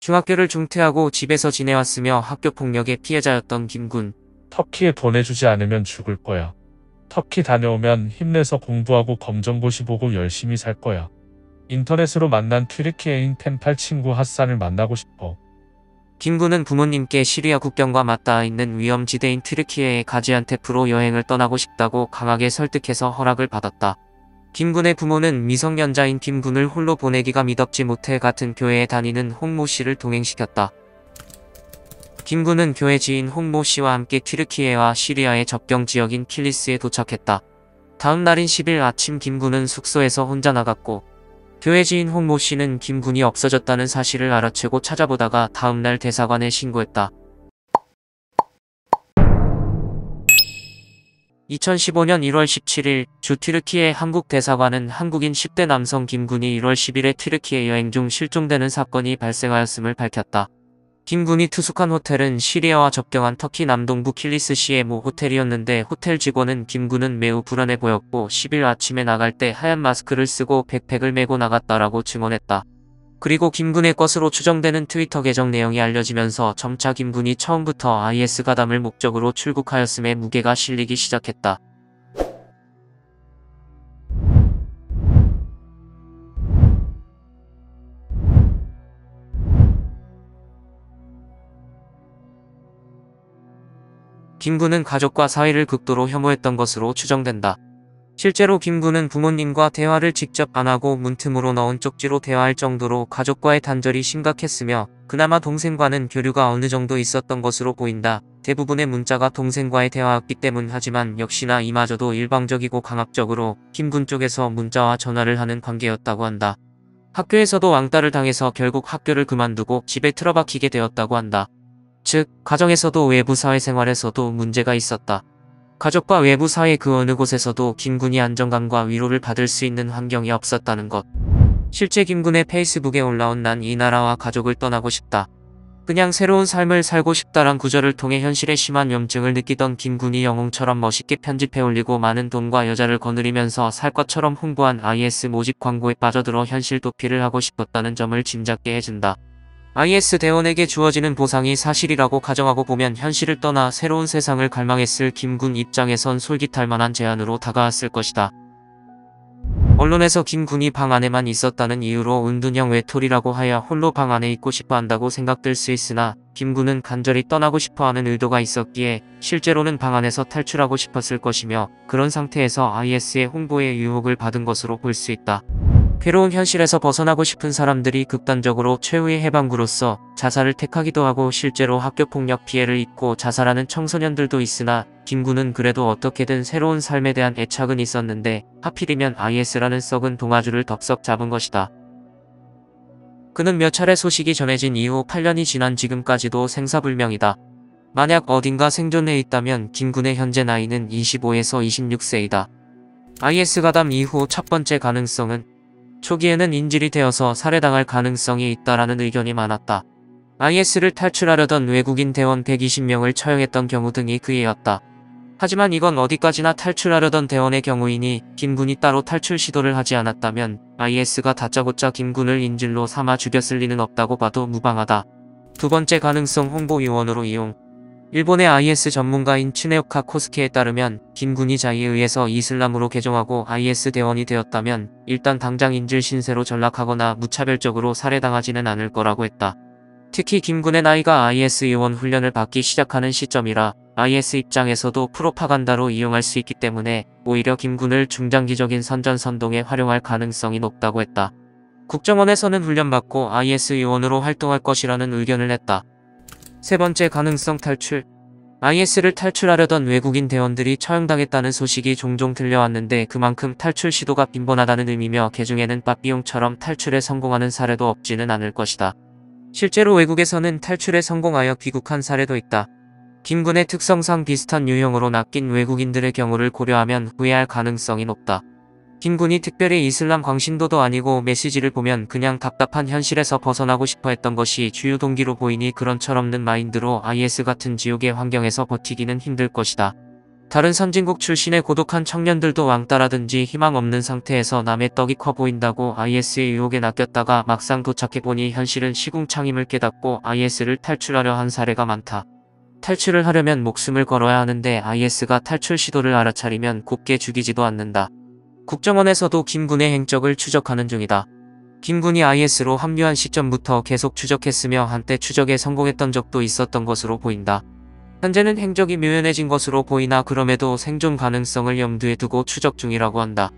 중학교를 중퇴하고 집에서 지내왔으며 학교 폭력의 피해자였던 김군. 터키에 보내주지 않으면 죽을 거야. 터키 다녀오면 힘내서 공부하고 검정고시 보고 열심히 살 거야. 인터넷으로 만난 튀르키예인 펜팔 친구 핫산을 만나고 싶어. 김군은 부모님께 시리아 국경과 맞닿아 있는 위험지대인 튀르키예의 가지안테프로 여행을 떠나고 싶다고 강하게 설득해서 허락을 받았다. 김군의 부모는 미성년자인 김군을 홀로 보내기가 미덥지 못해 같은 교회에 다니는 홍모 씨를 동행시켰다. 김군은 교회 지인 홍모 씨와 함께 튀르키예와 시리아의 접경 지역인 킬리스에 도착했다. 다음 날인 10일 아침 김군은 숙소에서 혼자 나갔고 교회 지인 홍모 씨는 김군이 없어졌다는 사실을 알아채고 찾아보다가 다음날 대사관에 신고했다. 2015년 1월 17일 주 튀르키예 한국 대사관은 한국인 10대 남성 김군이 1월 10일에 튀르키예 여행 중 실종되는 사건이 발생하였음을 밝혔다. 김군이 투숙한 호텔은 시리아와 접경한 터키 남동부 킬리스시의 모 호텔이었는데 호텔 직원은 김군은 매우 불안해 보였고 10일 아침에 나갈 때 하얀 마스크를 쓰고 백팩을 메고 나갔다라고 증언했다. 그리고 김군의 것으로 추정되는 트위터 계정 내용이 알려지면서 점차 김군이 처음부터 IS 가담을 목적으로 출국하였음에 무게가 실리기 시작했다. 김군은 가족과 사회를 극도로 혐오했던 것으로 추정된다. 실제로 김군은 부모님과 대화를 직접 안하고 문틈으로 넣은 쪽지로 대화할 정도로 가족과의 단절이 심각했으며 그나마 동생과는 교류가 어느 정도 있었던 것으로 보인다. 대부분의 문자가 동생과의 대화였기 때문 하지만 역시나 이마저도 일방적이고 강압적으로 김군 쪽에서 문자와 전화를 하는 관계였다고 한다. 학교에서도 왕따를 당해서 결국 학교를 그만두고 집에 틀어박히게 되었다고 한다. 즉, 가정에서도 외부 사회생활에서도 문제가 있었다. 가족과 외부 사회 그 어느 곳에서도 김군이 안정감과 위로를 받을 수 있는 환경이 없었다는 것. 실제 김군의 페이스북에 올라온 난 이 나라와 가족을 떠나고 싶다. 그냥 새로운 삶을 살고 싶다란 구절을 통해 현실의 심한 염증을 느끼던 김군이 영웅처럼 멋있게 편집해 올리고 많은 돈과 여자를 거느리면서 살 것처럼 홍보한 IS 모집 광고에 빠져들어 현실 도피를 하고 싶었다는 점을 짐작게 해준다. IS 대원에게 주어지는 보상이 사실이라고 가정하고 보면 현실을 떠나 새로운 세상을 갈망했을 김군 입장에선 솔깃할 만한 제안으로 다가왔을 것이다. 언론에서 김군이 방 안에만 있었다는 이유로 은둔형 외톨이라고 하여 홀로 방 안에 있고 싶어 한다고 생각될 수 있으나 김군은 간절히 떠나고 싶어 하는 의도가 있었기에 실제로는 방 안에서 탈출하고 싶었을 것이며 그런 상태에서 IS의 홍보에 유혹을 받은 것으로 볼 수 있다. 괴로운 현실에서 벗어나고 싶은 사람들이 극단적으로 최후의 해방구로서 자살을 택하기도 하고 실제로 학교폭력 피해를 입고 자살하는 청소년들도 있으나 김군은 그래도 어떻게든 새로운 삶에 대한 애착은 있었는데 하필이면 IS라는 썩은 동아줄을 덥석 잡은 것이다. 그는 몇 차례 소식이 전해진 이후 8년이 지난 지금까지도 생사불명이다. 만약 어딘가 생존해 있다면 김군의 현재 나이는 25에서 26세이다. IS 가담 이후 첫 번째 가능성은 초기에는 인질이 되어서 살해당할 가능성이 있다라는 의견이 많았다. IS를 탈출하려던 외국인 대원 120명을 처형했던 경우 등이 그 예였다. 하지만 이건 어디까지나 탈출하려던 대원의 경우이니 김군이 따로 탈출 시도를 하지 않았다면 IS가 다짜고짜 김군을 인질로 삼아 죽였을 리는 없다고 봐도 무방하다. 두 번째 가능성 홍보 요원으로 이용. 일본의 IS 전문가인 츠네오카 코스케에 따르면 김군이 자의에 의해서 이슬람으로 개종하고 IS 대원이 되었다면 일단 당장 인질 신세로 전락하거나 무차별적으로 살해당하지는 않을 거라고 했다. 특히 김군의 나이가 IS 요원 훈련을 받기 시작하는 시점이라 IS 입장에서도 프로파간다로 이용할 수 있기 때문에 오히려 김군을 중장기적인 선전선동에 활용할 가능성이 높다고 했다. 국정원에서는 훈련받고 IS 요원으로 활동할 것이라는 의견을 냈다. 세 번째 가능성 탈출. IS를 탈출하려던 외국인 대원들이 처형당했다는 소식이 종종 들려왔는데 그만큼 탈출 시도가 빈번하다는 의미며 개중에는 빠삐용처럼 탈출에 성공하는 사례도 없지는 않을 것이다. 실제로 외국에서는 탈출에 성공하여 귀국한 사례도 있다. 김군의 특성상 비슷한 유형으로 낚인 외국인들의 경우를 고려하면 후회할 가능성이 높다. 김군이 특별히 이슬람 광신도도 아니고 메시지를 보면 그냥 답답한 현실에서 벗어나고 싶어 했던 것이 주요 동기로 보이니 그런 철없는 마인드로 IS 같은 지옥의 환경에서 버티기는 힘들 것이다. 다른 선진국 출신의 고독한 청년들도 왕따라든지 희망 없는 상태에서 남의 떡이 커 보인다고 IS의 유혹에 낚였다가 막상 도착해보니 현실은 시궁창임을 깨닫고 IS를 탈출하려 한 사례가 많다. 탈출을 하려면 목숨을 걸어야 하는데 IS가 탈출 시도를 알아차리면 곱게 죽이지도 않는다. 국정원에서도 김군의 행적을 추적하는 중이다. 김군이 IS로 합류한 시점부터 계속 추적했으며 한때 추적에 성공했던 적도 있었던 것으로 보인다. 현재는 행적이 묘연해진 것으로 보이나 그럼에도 생존 가능성을 염두에 두고 추적 중이라고 한다.